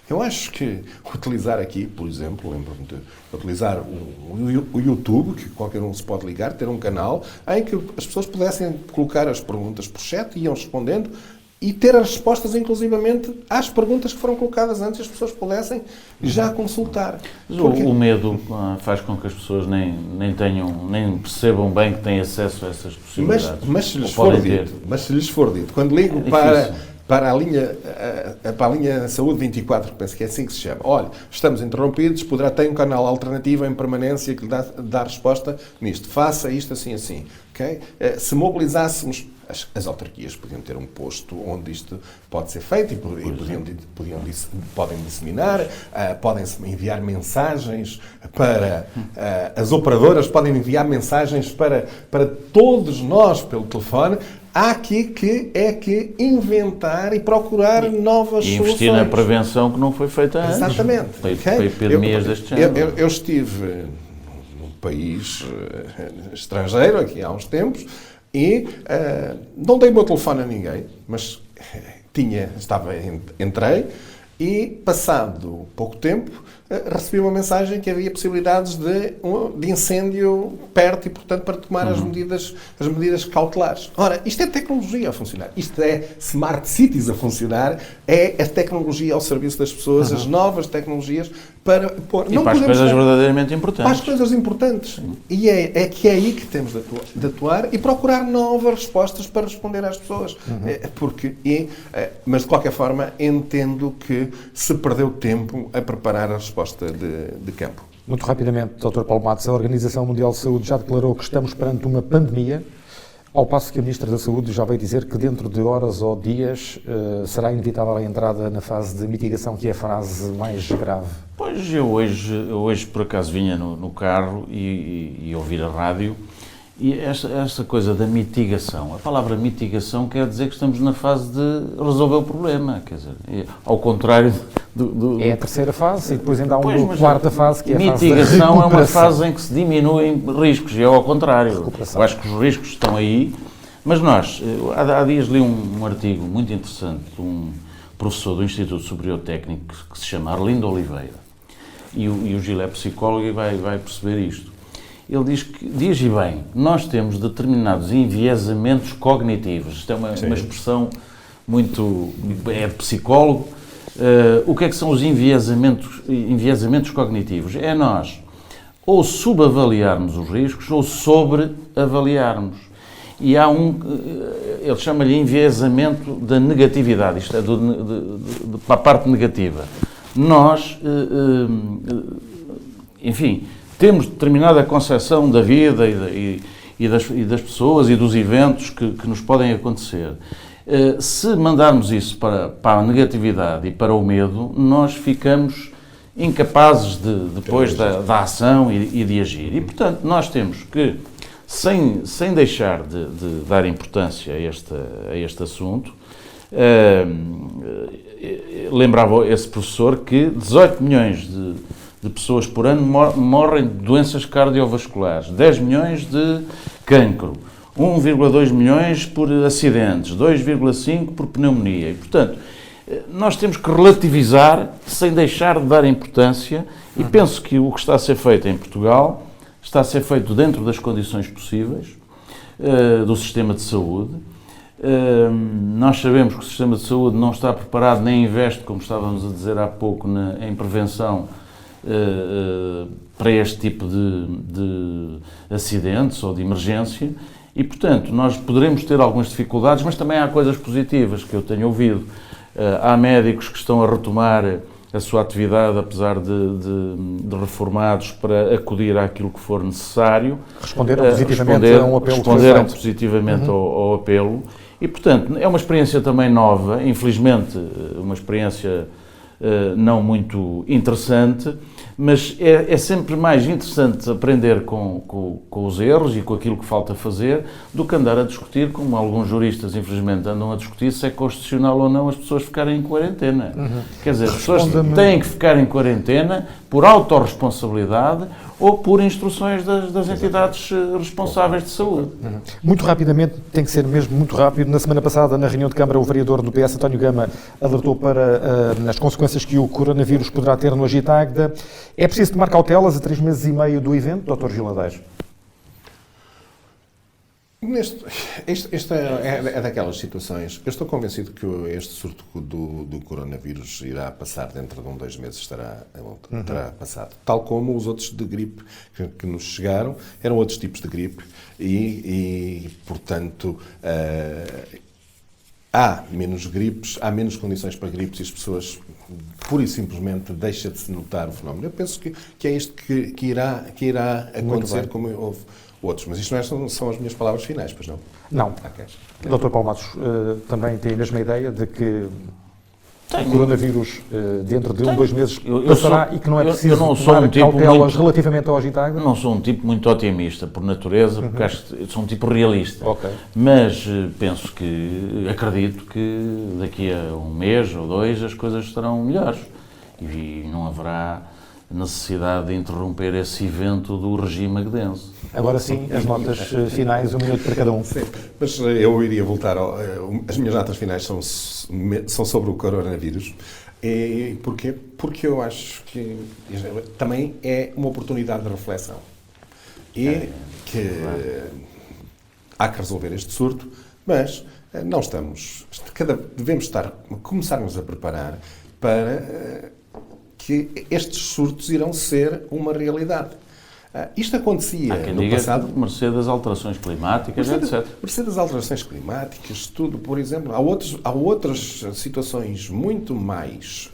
Eu acho que utilizar aqui, por exemplo, lembro-me de utilizar o YouTube, que qualquer um se pode ligar, ter um canal em que as pessoas pudessem colocar as perguntas por chat e iam respondendo e ter as respostas, inclusivamente, às perguntas que foram colocadas antes, as pessoas pudessem já consultar. Porque o medo faz com que as pessoas nem percebam bem que têm acesso a essas possibilidades. Mas se lhes for dito, quando ligo para a linha Saúde 24, penso que é assim que se chama. Olha, estamos interrompidos, ter um canal alternativo em permanência que lhe dá resposta nisto. Faça isto assim, assim. Okay? Se mobilizássemos, as autarquias podiam ter um posto onde isto pode ser feito e podem disseminar, podem enviar mensagens para as operadoras, podem enviar mensagens para todos nós pelo telefone. Há aqui que inventar e procurar novas soluções. E investir na prevenção que não foi feita antes. Exatamente. Para epidemias deste género. Eu estive num país estrangeiro, aqui há uns tempos, e não dei o meu telefone a ninguém, mas entrei e, passado pouco tempo, recebi uma mensagem que havia possibilidades de incêndio perto e, portanto, para tomar as medidas cautelares. Ora, isto é tecnologia a funcionar. Isto é smart cities a funcionar. É a tecnologia ao serviço das pessoas, as novas tecnologias para pôr... E para as coisas verdadeiramente importantes. Para as coisas importantes. E é aí que temos de atuar e procurar novas respostas para responder às pessoas. Mas, de qualquer forma, entendo que se perdeu tempo a preparar a resposta de campo. Muito rapidamente, Dr. Paulo Matos, a Organização Mundial de Saúde já declarou que estamos perante uma pandemia, ao passo que a Ministra da Saúde já veio dizer que dentro de horas ou dias será inevitável a entrada na fase de mitigação, que é a fase mais grave. Pois, eu hoje por acaso vinha no carro e ouvir a rádio E esta coisa da mitigação, a palavra mitigação quer dizer que estamos na fase de resolver o problema, quer dizer, ao contrário do... É a terceira fase e depois ainda há uma quarta fase que é a fase da mitigação. É uma fase em que se diminuem riscos e é ao contrário. Eu acho que os riscos estão aí, mas nós, há dias li um artigo muito interessante de um professor do Instituto Superior Técnico que se chama Arlindo Oliveira, e o Gil é psicólogo e vai perceber isto. Ele diz e bem, nós temos determinados enviesamentos cognitivos. Isto é uma expressão muito... é de psicólogo. O que é que são os enviesamentos cognitivos? É nós ou subavaliarmos os riscos ou sobreavaliarmos. E há ele chama-lhe enviesamento da negatividade, isto é, para a parte negativa. Nós, enfim... temos determinada concepção da vida e das pessoas e dos eventos que nos podem acontecer. Se mandarmos isso para a negatividade e para o medo, nós ficamos incapazes depois da ação e de agir. E, portanto, nós temos que, sem deixar de dar importância a este assunto, lembrava esse professor que 18 milhões de pessoas por ano morrem de doenças cardiovasculares, 10 milhões de cancro, 1,2 milhões por acidentes, 2,5 por pneumonia. E, portanto, nós temos que relativizar sem deixar de dar importância e penso que o que está a ser feito em Portugal está a ser feito dentro das condições possíveis do sistema de saúde. Nós sabemos que o sistema de saúde não está preparado nem investe, como estávamos a dizer há pouco, em prevenção para este tipo de acidentes ou de emergência e, portanto, nós poderemos ter algumas dificuldades, mas também há coisas positivas que eu tenho ouvido. Há médicos que estão a retomar a sua atividade, apesar de reformados, para acudir àquilo que for necessário. Responderam positivamente a um apelo. Responderam positivamente ao apelo. E, portanto, é uma experiência também nova, infelizmente uma experiência não muito interessante, mas é sempre mais interessante aprender com os erros e com aquilo que falta fazer do que andar a discutir, como alguns juristas infelizmente andam a discutir, se é constitucional ou não as pessoas ficarem em quarentena. Quer dizer, as pessoas têm que ficar em quarentena por autorresponsabilidade ou por instruções das entidades responsáveis de saúde. Muito rapidamente, tem que ser mesmo muito rápido. Na semana passada, na reunião de Câmara, o vereador do PS, António Gama, alertou para as consequências que o coronavírus poderá ter no Agitagda. É preciso tomar cautelas a 3 meses e meio do evento, Dr. Gil Nadaes? Esta é daquelas situações. Eu estou convencido que este surto do coronavírus irá passar dentro de 2 meses, terá passado. Tal como os outros de gripe que nos chegaram, eram outros tipos de gripe e portanto, há menos gripes, há menos condições para gripes e as pessoas, pura e simplesmente, deixa de se notar o fenómeno. Eu penso que é isto que irá acontecer, como houve outros. Mas isto não são as minhas palavras finais, pois não? Não. Okay. Dr. Paulo Matos também tem a mesma ideia de que o coronavírus, dentro de 2 meses, passará e que não é preciso tomar cautelas relativamente ao Agitagda? Não sou um tipo muito otimista, por natureza, porque acho que sou um tipo realista. Okay. Mas acredito que daqui a 1 mês ou 2 as coisas estarão melhores e não haverá necessidade de interromper esse evento do regime agdense. Agora sim, as notas finais, 1 minuto para cada um. Sim, mas eu iria voltar as minhas notas finais são sobre o coronavírus. E porquê? Porque eu acho que também é uma oportunidade de reflexão. E que há que resolver este surto, mas não estamos... Devemos começarmos a preparar para que estes surtos irão ser uma realidade. Isto acontecia no passado. Mercê das alterações climáticas, etc. Mercê das alterações climáticas, tudo, por exemplo. Há outras situações muito mais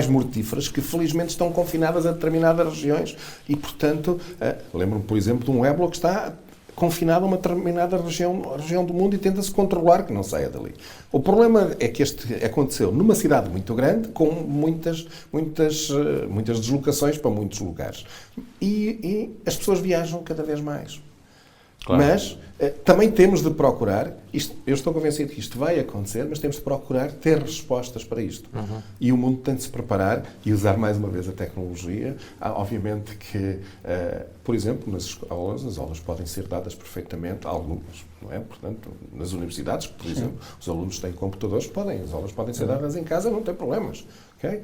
mortíferas que felizmente estão confinadas a determinadas regiões e, portanto, lembro-me, por exemplo, de um ébola que está confinado a uma determinada região do mundo e tenta-se controlar que não saia dali. O problema é que este aconteceu numa cidade muito grande, com muitas deslocações para muitos lugares. E as pessoas viajam cada vez mais. Claro. Mas também temos de procurar, eu estou convencido que isto vai acontecer, mas temos de procurar ter respostas para isto. E o mundo tem de se preparar e usar mais uma vez a tecnologia. Obviamente que, por exemplo, nas escolas, as aulas podem ser dadas perfeitamente, algumas, não é? Portanto, nas universidades, por exemplo, os alunos têm computadores, as aulas podem ser dadas em casa, não tem problemas. Okay?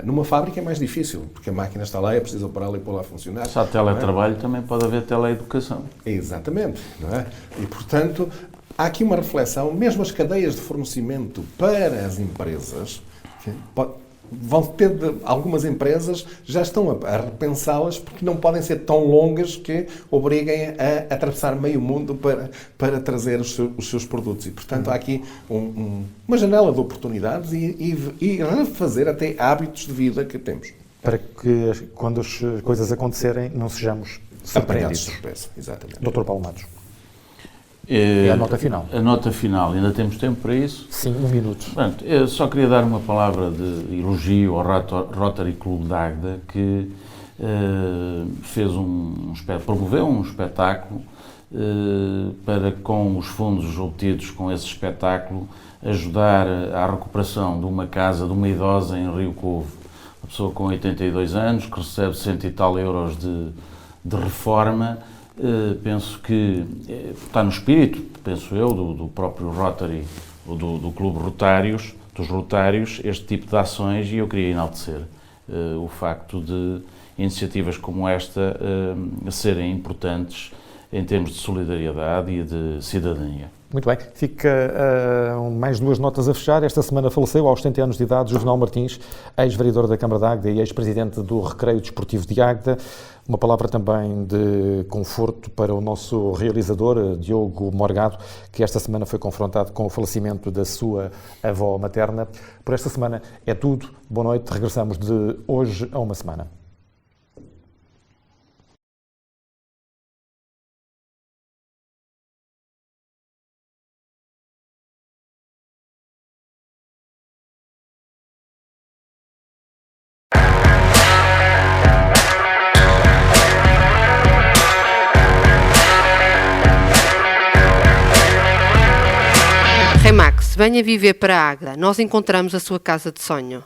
Numa fábrica é mais difícil, porque a máquina está lá e é preciso operá-la e pô-la a funcionar. Se há teletrabalho, também pode haver teleeducação. Exatamente. Não é? E, portanto, há aqui uma reflexão, mesmo as cadeias de fornecimento para as empresas, vão ter algumas empresas já estão a repensá-las porque não podem ser tão longas que obriguem a atravessar meio mundo para trazer os seus produtos. E, portanto, há aqui uma janela de oportunidades e refazer até hábitos de vida que temos. Para que, quando as coisas acontecerem, não sejamos surpreendidos. Surpresa, exatamente. Dr. Paulo Matos. É a nota final. A nota final. Ainda temos tempo para isso? Sim, 1 minuto. Pronto, eu só queria dar uma palavra de elogio ao Rotary Clube de Águeda, que promoveu um espetáculo para, com os fundos obtidos com esse espetáculo, ajudar à recuperação de uma casa de uma idosa em Rio Covo. Uma pessoa com 82 anos, que recebe 100 e tal euros de reforma. Penso que está no espírito, penso eu, do próprio Rotary, do Clube Rotários, dos Rotários, este tipo de ações, e eu queria enaltecer o facto de iniciativas como esta serem importantes em termos de solidariedade e de cidadania. Muito bem. Fica mais 2 notas a fechar. Esta semana faleceu, aos 70 anos de idade, Juvenal Martins, ex-vereador da Câmara de Águeda e ex-presidente do Recreio Desportivo de Águeda. Uma palavra também de conforto para o nosso realizador, Diogo Morgado, que esta semana foi confrontado com o falecimento da sua avó materna. Por esta semana é tudo. Boa noite. Regressamos de hoje a uma semana. Remax, venha viver para a Águeda. Nós encontramos a sua casa de sonho.